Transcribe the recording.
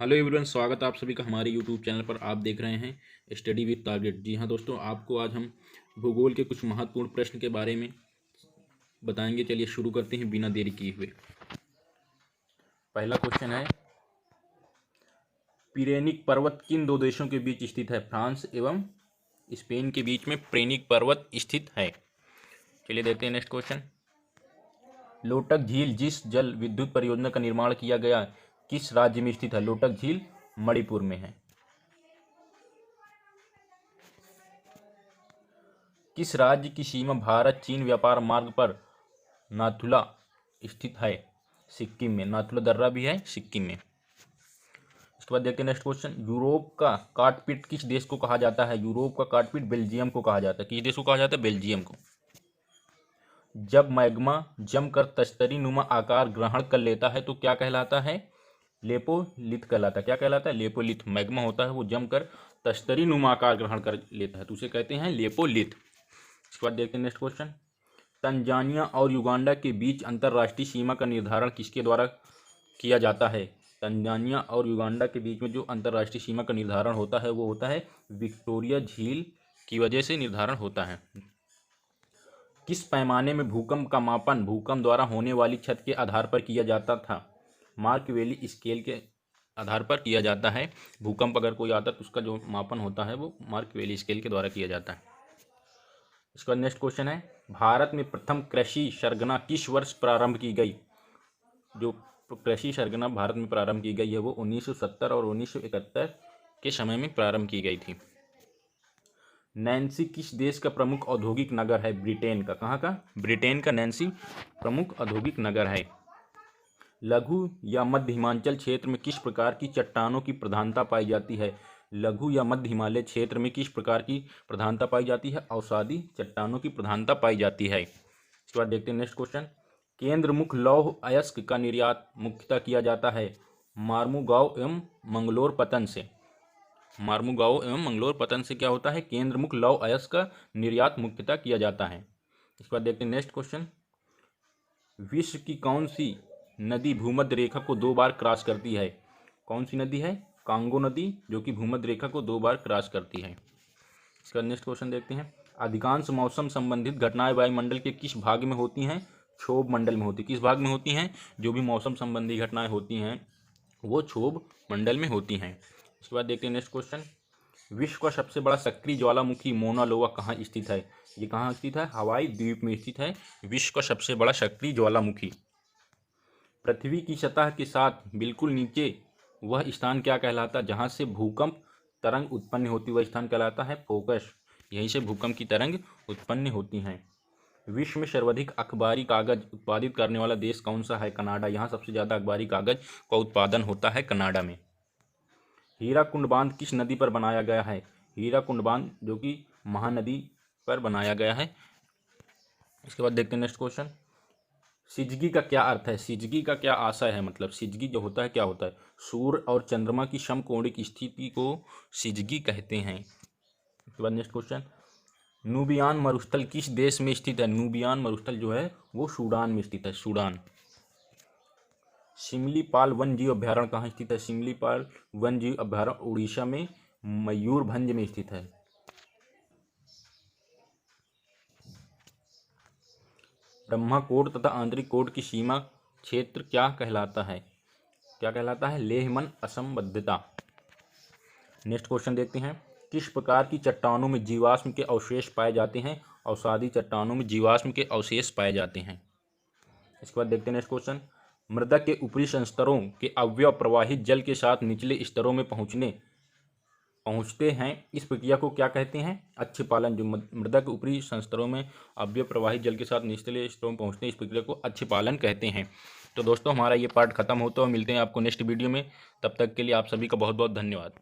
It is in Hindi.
हेलो एवरीवन, स्वागत है आप सभी का हमारे यूट्यूब चैनल पर। आप देख रहे हैं स्टडी विद टारगेट। जी हाँ दोस्तों, आपको आज हम भूगोल के कुछ महत्वपूर्ण प्रश्न के बारे में बताएंगे। चलिए शुरू करते हैं बिना देरी किए हुए। पहला क्वेश्चन है, पिरेनिक पर्वत किन दो देशों के बीच स्थित है? फ्रांस एवं स्पेन के बीच में पिरेनिक पर्वत स्थित है। चलिए देखते हैं नेक्स्ट क्वेश्चन। लोटक झील जिस जल विद्युत परियोजना का निर्माण किया गया किस राज्य में स्थित है? लोटक झील मणिपुर में है। किस राज्य की सीमा भारत चीन व्यापार मार्ग पर नाथुला स्थित है? सिक्किम में। नाथुला दर्रा भी है सिक्किम में। इसके बाद देखते हैं नेक्स्ट क्वेश्चन। यूरोप का काटपिट किस देश को कहा जाता है? यूरोप का काटपिट बेल्जियम को कहा जाता है। किस देश को कहा जाता है? बेल्जियम को। जब मैग्मा जमकर तस्तरी नुमा आकार ग्रहण कर लेता है तो क्या कहलाता है? लेपोलिथ कहलाता है। क्या कहलाता है? लेपोलिथ। मैग्मा होता है वो जमकर तस्तरी नुमा आकार ग्रहण कर लेता है तो उसे कहते हैं लेपोलिथ। इसके बाद देखते हैं नेक्स्ट क्वेश्चन। तंजानिया और युगांडा के बीच अंतर्राष्ट्रीय सीमा का निर्धारण किसके द्वारा किया जाता है? तंजानिया और युगांडा के बीच में जो अंतर्राष्ट्रीय सीमा का निर्धारण होता है वो होता है विक्टोरिया झील की वजह से निर्धारण होता है। किस पैमाने में भूकंप का मापन भूकंप द्वारा होने वाली क्षति के आधार पर किया जाता था? मार्क वेली स्केल के आधार पर किया जाता है। भूकंप अगर कोई आता है तो उसका जो मापन होता है वो मार्क वेली स्केल के द्वारा किया जाता है। इसके बाद नेक्स्ट क्वेश्चन है, भारत में प्रथम कृषि सरगना किस वर्ष प्रारंभ की गई? जो कृषि सरगना भारत में प्रारंभ की गई है वो 1970 और 1971 के समय में प्रारंभ की गई थी। नैन्सी किस देश का प्रमुख औद्योगिक नगर है? ब्रिटेन का। कहाँ का? ब्रिटेन का नैन्सी प्रमुख औद्योगिक नगर है। लघु या मध्य हिमांचल क्षेत्र में किस प्रकार की चट्टानों की प्रधानता पाई जाती है? लघु या मध्य हिमालय क्षेत्र में किस प्रकार की प्रधानता पाई जाती है? अवसादी चट्टानों की प्रधानता पाई जाती है। इसके बाद देखते हैं नेक्स्ट क्वेश्चन। केंद्रमुख लौह अयस्क का निर्यात मुख्यतः किया जाता है मार्मुगांव एवं मंगलोर पतन से। मार्मुगांव एवं मंगलोर पतन से क्या होता है? केंद्रमुख लौह अयस्क का निर्यात मुख्यतः किया जाता है। इसके बाद देखते हैं नेक्स्ट क्वेश्चन। विश्व की कौन सी नदी भूमध्य रेखा को 2 बार क्रॉस करती है? कौन सी नदी है? कांगो नदी, जो कि भूमध्य रेखा को 2 बार क्रॉस करती है। इसका नेक्स्ट क्वेश्चन देखते हैं। अधिकांश मौसम संबंधित घटनाएं वायुमंडल के किस भाग में होती हैं? क्षोभ मंडल में होती। किस भाग में होती हैं? जो भी मौसम संबंधी घटनाएं होती हैं वो क्षोभ मंडल में होती हैं। इसके बाद देखते हैं नेक्स्ट क्वेश्चन। विश्व का सबसे बड़ा सक्रिय ज्वालामुखी मोना लोआ कहाँ स्थित है? ये कहाँ स्थित है? हवाई द्वीप में स्थित है विश्व का सबसे बड़ा सक्रिय ज्वालामुखी। पृथ्वी की सतह के साथ बिल्कुल नीचे वह स्थान क्या कहलाता है जहाँ से भूकंप तरंग उत्पन्न होती? वह स्थान कहलाता है फोकस। यहीं से भूकंप की तरंग उत्पन्न होती हैं। विश्व में सर्वाधिक अखबारी कागज उत्पादित करने वाला देश कौन सा है? कनाडा। यहाँ सबसे ज़्यादा अखबारी कागज का उत्पादन होता है कनाडा में। हीराकुंड बांध किस नदी पर बनाया गया है? हीराकुंड बांध जो कि महानदी पर बनाया गया है। इसके बाद देखते हैं नेक्स्ट क्वेश्चन। सिजगी का क्या अर्थ है? सिजगी का क्या आशय है? मतलब सिजगी जो होता है क्या होता है? सूर्य और चंद्रमा की समकोणिक स्थिति को सिजगी कहते हैं। इसके बाद नेक्स्ट क्वेश्चन। नूबियान मरुस्थल किस देश में स्थित है? नूबियान मरुस्थल जो है वो सूडान में स्थित है। सूडान। सिमलीपाल वन जीव अभ्यारण्य कहाँ स्थित है? सिमलीपाल वन जीव अभ्यारण्य उड़ीसा में मयूरभंज में स्थित है। ब्रह्मकोट तथा आंतरिक कोट की सीमा क्षेत्र क्या कहलाता है? क्या कहलाता है? लेह-मन असंबद्धता। नेक्स्ट क्वेश्चन देखते हैं। किस प्रकार की चट्टानों में जीवाश्म के अवशेष पाए जाते हैं? अवसादी चट्टानों में जीवाश्म के अवशेष पाए जाते हैं। इसके बाद देखते हैं नेक्स्ट क्वेश्चन। मृदा के ऊपरी संस्तरों के अवयव प्रवाहित जल के साथ निचले स्तरों में पहुंचते हैं, इस प्रक्रिया को क्या कहते हैं? अक्षपालन। जो मृदा के ऊपरी संस्तरों में अवयव प्रवाहित जल के साथ निचले स्तरों में पहुंचते हैं इस प्रक्रिया को अक्षपालन कहते हैं। तो दोस्तों हमारा ये पार्ट खत्म होता है और मिलते हैं आपको नेक्स्ट वीडियो में। तब तक के लिए आप सभी का बहुत बहुत धन्यवाद।